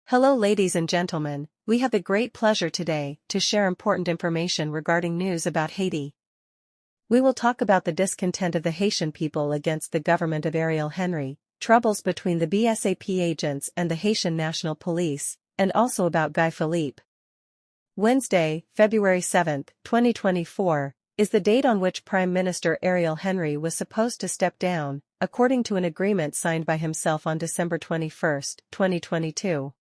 Hello ladies and gentlemen, we have the great pleasure today to share important information regarding news about Haiti. We will talk about the discontent of the Haitian people against the government of Ariel Henry, troubles between the BSAP agents and the Haitian National Police, and also about Guy Philippe. Wednesday, February 7, 2024, is the date on which Prime Minister Ariel Henry was supposed to step down, according to an agreement signed by himself on December 21, 2022.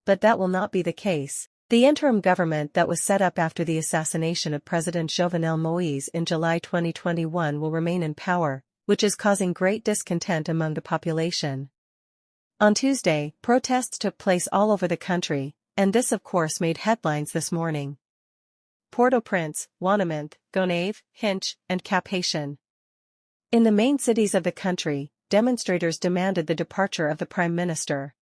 But that will not be the case. The interim government that was set up after the assassination of President Jovenel Moïse in July 2021 will remain in power, which is causing great discontent among the population. On Tuesday, protests took place all over the country, and this of course made headlines this morning. Port-au-Prince, Ouanaminthe, Gonaive, Hinche, and Cap-Haïtien. In the main cities of the country, demonstrators demanded the departure of the Prime Minister.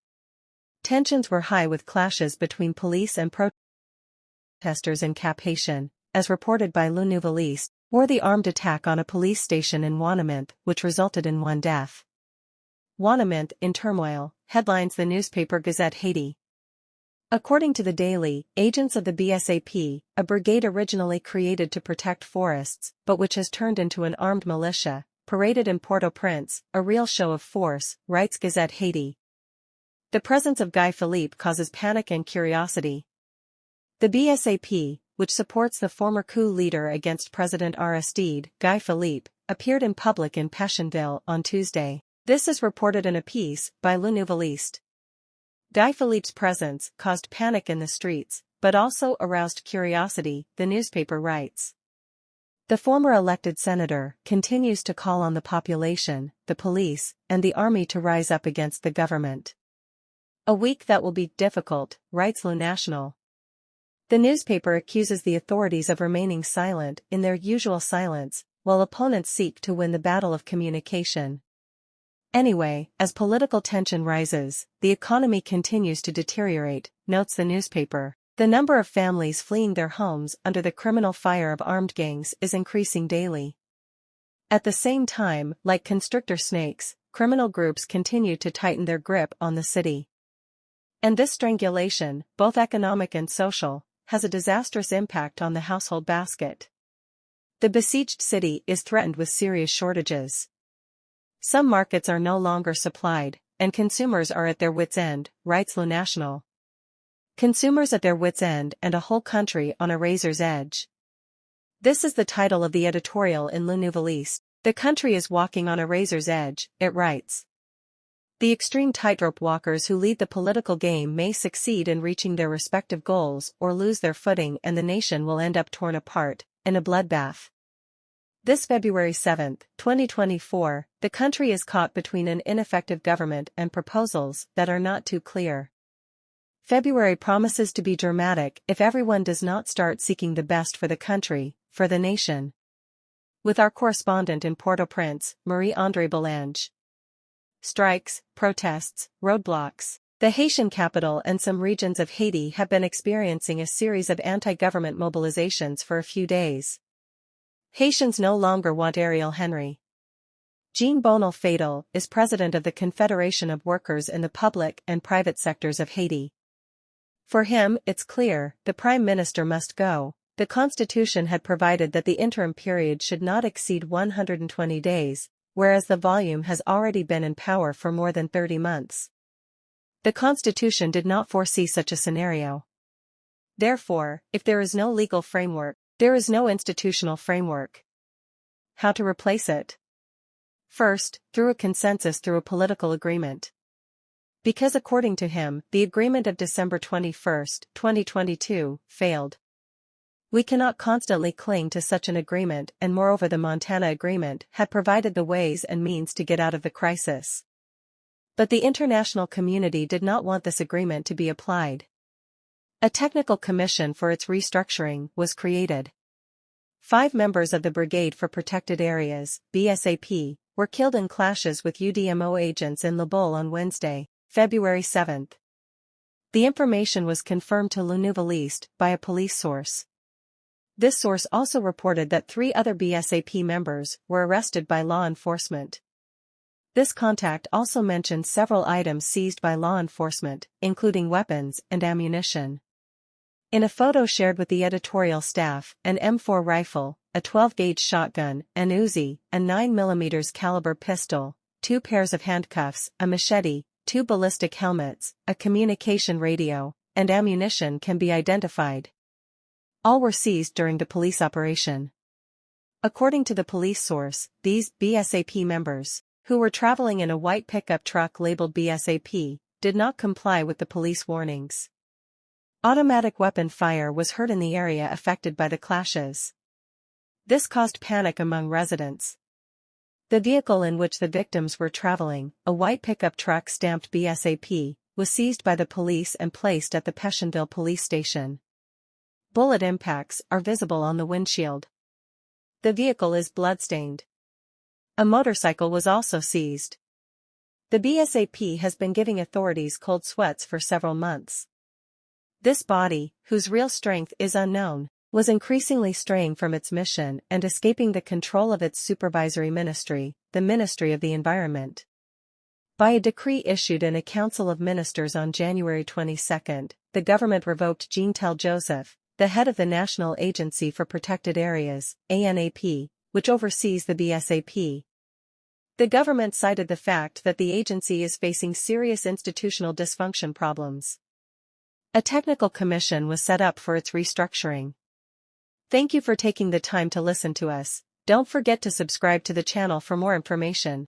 Tensions were high with clashes between police and protesters in Cap-Haïtien, as reported by Le Nouveliste, or the armed attack on a police station in Ouanaminthe, which resulted in one death. Ouanaminthe in turmoil, headlines the newspaper Gazette Haiti. According to the Daily, agents of the BSAP, a brigade originally created to protect forests, but which has turned into an armed militia, paraded in Port-au-Prince, a real show of force, writes Gazette Haiti. The presence of Guy Philippe causes panic and curiosity. The BSAP, which supports the former coup leader against President Aristide, Guy Philippe, appeared in public in Pétionville on Tuesday. This is reported in a piece by Le Nouveliste. Guy Philippe's presence caused panic in the streets, but also aroused curiosity, the newspaper writes. The former elected senator continues to call on the population, the police, and the army to rise up against the government. A week that will be difficult, writes Le National. The newspaper accuses the authorities of remaining silent in their usual silence, while opponents seek to win the battle of communication. Anyway, as political tension rises, the economy continues to deteriorate, notes the newspaper. The number of families fleeing their homes under the criminal fire of armed gangs is increasing daily. At the same time, like constrictor snakes, criminal groups continue to tighten their grip on the city. And this strangulation, both economic and social, has a disastrous impact on the household basket. The besieged city is threatened with serious shortages. Some markets are no longer supplied, and consumers are at their wits' end, writes Le National. Consumers at their wits' end and a whole country on a razor's edge. This is the title of the editorial in Le Nouveliste. The country is walking on a razor's edge, it writes. The extreme tightrope walkers who lead the political game may succeed in reaching their respective goals or lose their footing, and the nation will end up torn apart, in a bloodbath. This February 7, 2024, the country is caught between an ineffective government and proposals that are not too clear. February promises to be dramatic if everyone does not start seeking the best for the country, for the nation. With our correspondent in Port-au-Prince, Marie-André Belange. Strikes, protests, roadblocks. The Haitian capital and some regions of Haiti have been experiencing a series of anti-government mobilizations for a few days. Haitians no longer want Ariel Henry. Jean-Bonal Fatal is president of the Confederation of Workers in the public and private sectors of Haiti. For him, it's clear, the prime minister must go. The constitution had provided that the interim period should not exceed 120 days, whereas the volume has already been in power for more than 30 months. The Constitution did not foresee such a scenario. Therefore, if there is no legal framework, there is no institutional framework. How to replace it? First, through a consensus, through a political agreement. Because according to him, the agreement of December 21, 2022, failed. We cannot constantly cling to such an agreement, and moreover the Montana Agreement had provided the ways and means to get out of the crisis. But the international community did not want this agreement to be applied. A technical commission for its restructuring was created. 5 members of the Brigade for Protected Areas, BSAP, were killed in clashes with UDMO agents in Laboule on Wednesday, February 7. The information was confirmed to Le Nouveliste by a police source. This source also reported that 3 other BSAP members were arrested by law enforcement. This contact also mentions several items seized by law enforcement, including weapons and ammunition. In a photo shared with the editorial staff, an M4 rifle, a 12-gauge shotgun, an Uzi, a 9mm caliber pistol, 2 pairs of handcuffs, a machete, 2 ballistic helmets, a communication radio, and ammunition can be identified. All were seized during the police operation. According to the police source, these BSAP members, who were traveling in a white pickup truck labeled BSAP, did not comply with the police warnings. Automatic weapon fire was heard in the area affected by the clashes. This caused panic among residents. The vehicle in which the victims were traveling, a white pickup truck stamped BSAP, was seized by the police and placed at the Pétionville police station. Bullet impacts are visible on the windshield. The vehicle is bloodstained. A motorcycle was also seized. The BSAP has been giving authorities cold sweats for several months. This body, whose real strength is unknown, was increasingly straying from its mission and escaping the control of its supervisory ministry, the Ministry of the Environment. By a decree issued in a Council of Ministers on January 22, the government revoked Jean-Tel Joseph, the head of the National Agency for Protected Areas, ANAP, which oversees the BSAP. The government cited the fact that the agency is facing serious institutional dysfunction problems. A technical commission was set up for its restructuring. Thank you for taking the time to listen to us. Don't forget to subscribe to the channel for more information.